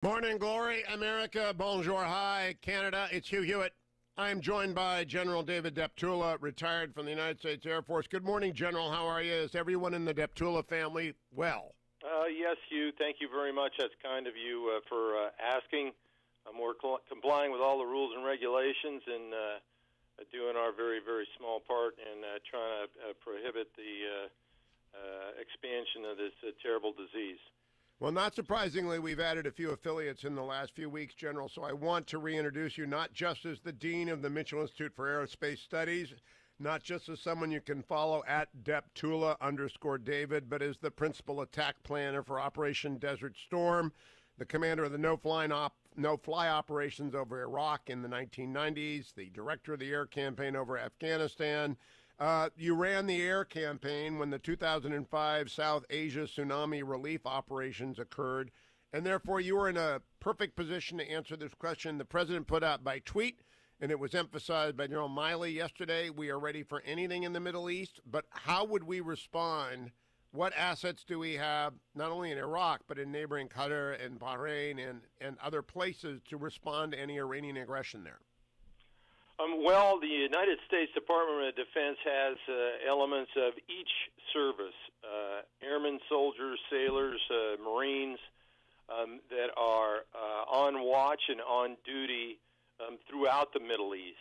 Morning, glory, America. Bonjour, hi, Canada. It's Hugh Hewitt. I am joined by General David Deptula, retired from the United States Air Force. Good morning, General. How are you? Is everyone in the Deptula family well? Yes, Hugh. Thank you very much. That's kind of you for asking. We're complying with all the rules and regulations and doing our very, very small part in trying to prohibit the expansion of this terrible disease. Well, not surprisingly, we've added a few affiliates in the last few weeks, General, so I want to reintroduce you not just as the Dean of the Mitchell Institute for Aerospace Studies, not just as someone you can follow at Deptula_David, but as the principal attack planner for Operation Desert Storm, the commander of the no-fly operations over Iraq in the 1990s, the director of the air campaign over Afghanistan. You ran the air campaign when the 2005 South Asia tsunami relief operations occurred, and therefore you were in a perfect position to answer this question the president put out by tweet, and it was emphasized by General Miley yesterday. We are ready for anything in the Middle East, but how would we respond? What assets do we have, not only in Iraq, but in neighboring Qatar and Bahrain and other places to respond to any Iranian aggression there? Well, the United States Department of Defense has elements of each service, airmen, soldiers, sailors, Marines, that are on watch and on duty throughout the Middle East.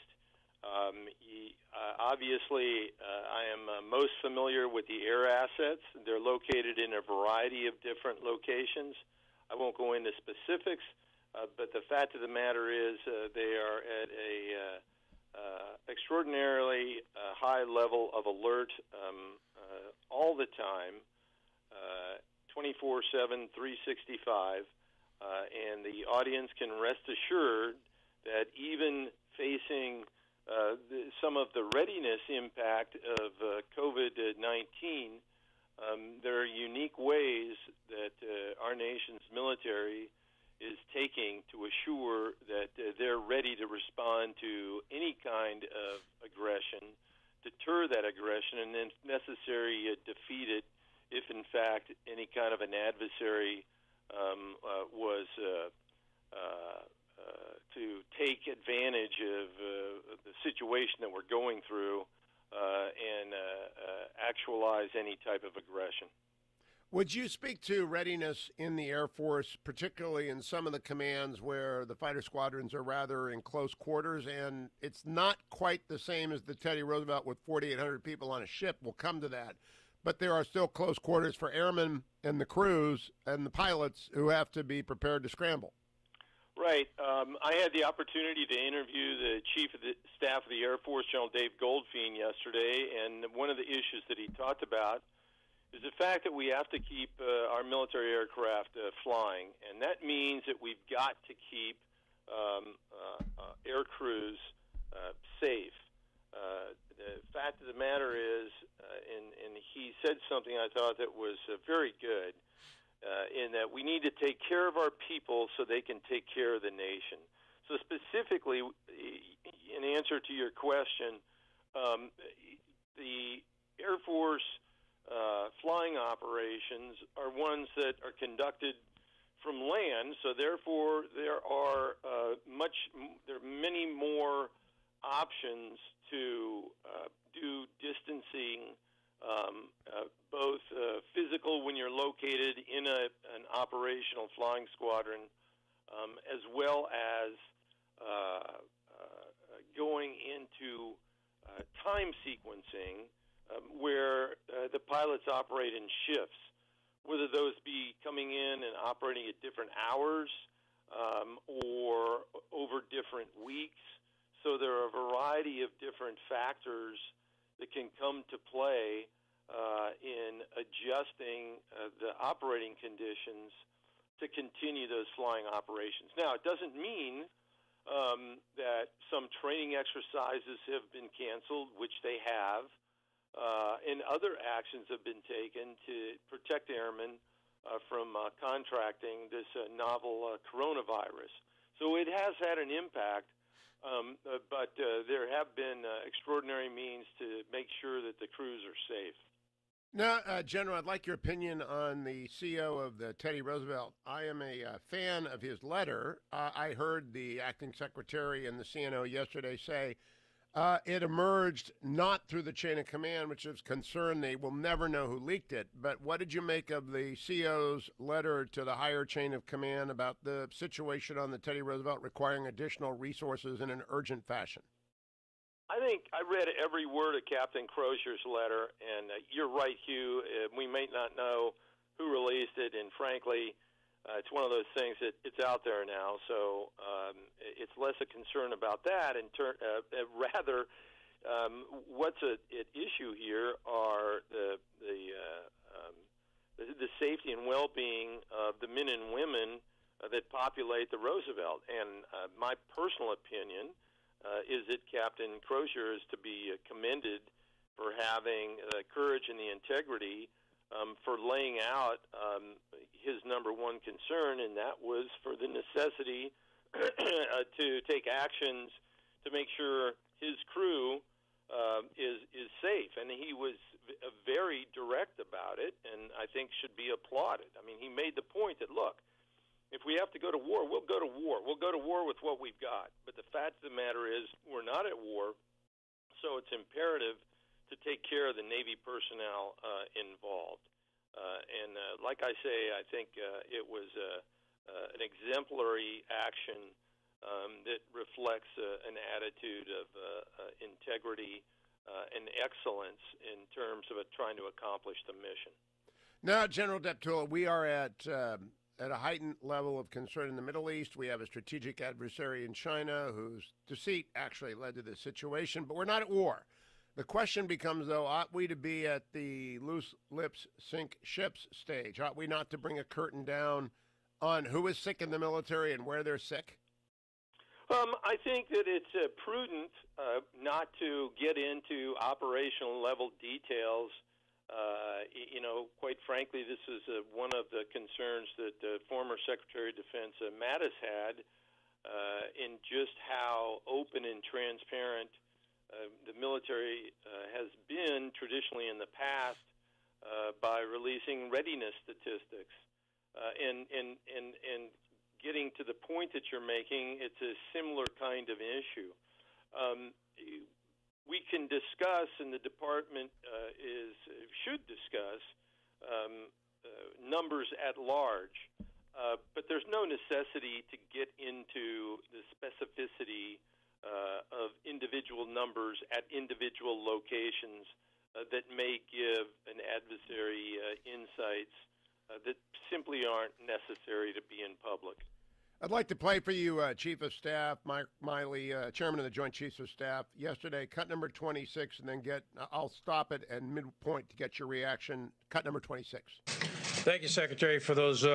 Obviously, I am most familiar with the air assets. They're located in a variety of different locations. I won't go into specifics, but the fact of the matter is they are at a extraordinarily high level of alert all the time, 24/7, 365, and the audience can rest assured that even facing some of the readiness impact of COVID-19, there are unique ways that our nation's military is taking to assure that they're ready to respond to any kind of aggression, deter that aggression, and then, if necessary, defeat it if, in fact, any kind of an adversary was to take advantage of the situation that we're going through and actualize any type of aggression. Would you speak to readiness in the Air Force, particularly in some of the commands where the fighter squadrons are rather in close quarters, and it's not quite the same as the Teddy Roosevelt with 4,800 people on a ship? We'll come to that. But there are still close quarters for airmen and the crews and the pilots who have to be prepared to scramble. Right. I had the opportunity to interview the Chief of the Staff of the Air Force, General Dave Goldfein, yesterday, and one of the issues that he talked about is the fact that we have to keep our military aircraft flying, and that means that we've got to keep air crews safe. The fact of the matter is, and he said something I thought that was very good, in that we need to take care of our people so they can take care of the nation. So specifically, in answer to your question, the Air Force flying operations are ones that are conducted from land, so therefore there are many more options to do distancing, both physical when you're located in an operational flying squadron, as well as going into time sequencing, where the pilots operate in shifts, whether those be coming in and operating at different hours or over different weeks. So there are a variety of different factors that can come to play in adjusting the operating conditions to continue those flying operations. Now, it doesn't mean that some training exercises have been canceled, which they have, and other actions have been taken to protect airmen from contracting this novel coronavirus. So it has had an impact, but there have been extraordinary means to make sure that the crews are safe. Now, General, I'd like your opinion on the CEO of the Teddy Roosevelt. I am a fan of his letter. I heard the acting secretary and the CNO yesterday say it emerged not through the chain of command, which is concerned they will never know who leaked it. But what did you make of the CEO's letter to the higher chain of command about the situation on the Teddy Roosevelt requiring additional resources in an urgent fashion? I think I read every word of Captain Crozier's letter, and you're right, Hugh. We may not know who released it, and frankly, it's one of those things that it's out there now, so it's less a concern about that, and rather, what's at issue here are the safety and well-being of the men and women that populate the Roosevelt. And my personal opinion is that Captain Crozier is to be commended for having the courage and the integrity for laying out his number one concern, and that was for the necessity to take actions to make sure his crew is safe. And he was very direct about it, and I think should be applauded. I mean, he made the point that, look, if we have to go to war, we'll go to war. We'll go to war with what we've got. But the fact of the matter is we're not at war, so it's imperative to take care of the Navy personnel involved. And like I say, I think it was an exemplary action that reflects an attitude of integrity and excellence in terms of trying to accomplish the mission. Now, General Deptula, we are at a heightened level of concern in the Middle East. We have a strategic adversary in China whose deceit actually led to this situation, but we're not at war. The question becomes, though, ought we to be at the loose lips sink ships stage? Ought we not to bring a curtain down on who is sick in the military and where they're sick? I think that it's prudent not to get into operational level details. Quite frankly, this is one of the concerns that former Secretary of Defense Mattis had in just how open and transparent the military has been traditionally in the past by releasing readiness statistics. And getting to the point that you're making, it's a similar kind of issue. We can discuss, and the department should discuss, numbers at large, but there's no necessity to get into the specificity of individual numbers at individual locations that may give an adversary insights that simply aren't necessary to be in public. I'd like to play for you, Chief of Staff, Mike Miley, Chairman of the Joint Chiefs of Staff. Yesterday, cut number 26, and then I'll stop it at midpoint to get your reaction. Cut number 26. Thank you, Secretary, for those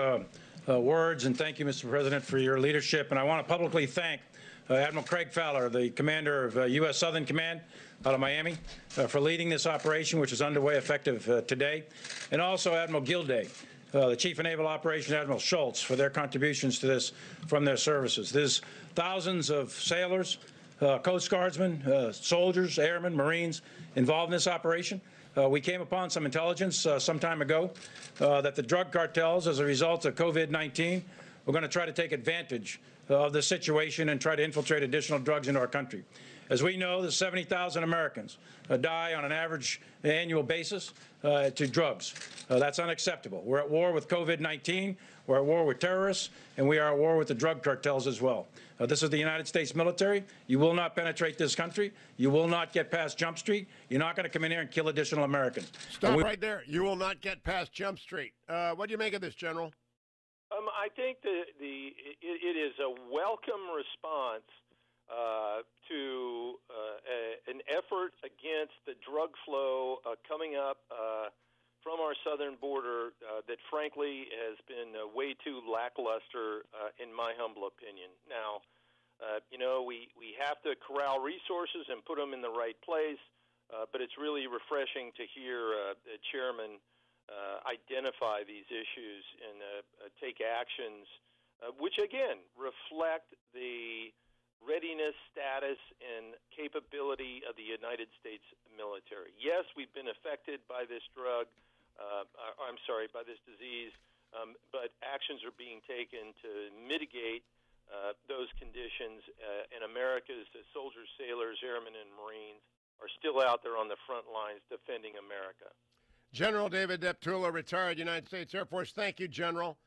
words, and thank you, Mr. President, for your leadership. And I want to publicly thank Admiral Craig Fowler, the commander of U.S. Southern Command out of Miami, for leading this operation, which is underway effective today, and also Admiral Gilday, the Chief of Naval Operations, Admiral Schultz, for their contributions to this from their services. There's thousands of sailors, Coast Guardsmen, soldiers, airmen, Marines involved in this operation. We came upon some intelligence some time ago that the drug cartels, as a result of COVID-19, were going to try to take advantage of the situation and try to infiltrate additional drugs into our country. As we know, there's 70,000 Americans die on an average annual basis to drugs. That's unacceptable. We're at war with COVID-19, we're at war with terrorists, and we are at war with the drug cartels as well. This is the United States military. You will not penetrate this country. You will not get past Jump Street. You're not going to come in here and kill additional Americans. Stop right there. You will not get past Jump Street. What do you make of this, General? I think it is a welcome response to an effort against the drug flow coming up from our southern border that frankly has been way too lackluster in my humble opinion. Now, we have to corral resources and put them in the right place, but it's really refreshing to hear the chairman identify these issues and take actions which, again, reflect the readiness, status, and capability of the United States military. Yes, we've been affected by this drug. by this disease, but actions are being taken to mitigate those conditions. And America's soldiers, sailors, airmen, and Marines are still out there on the front lines defending America. General David Deptula, retired United States Air Force. Thank you, General.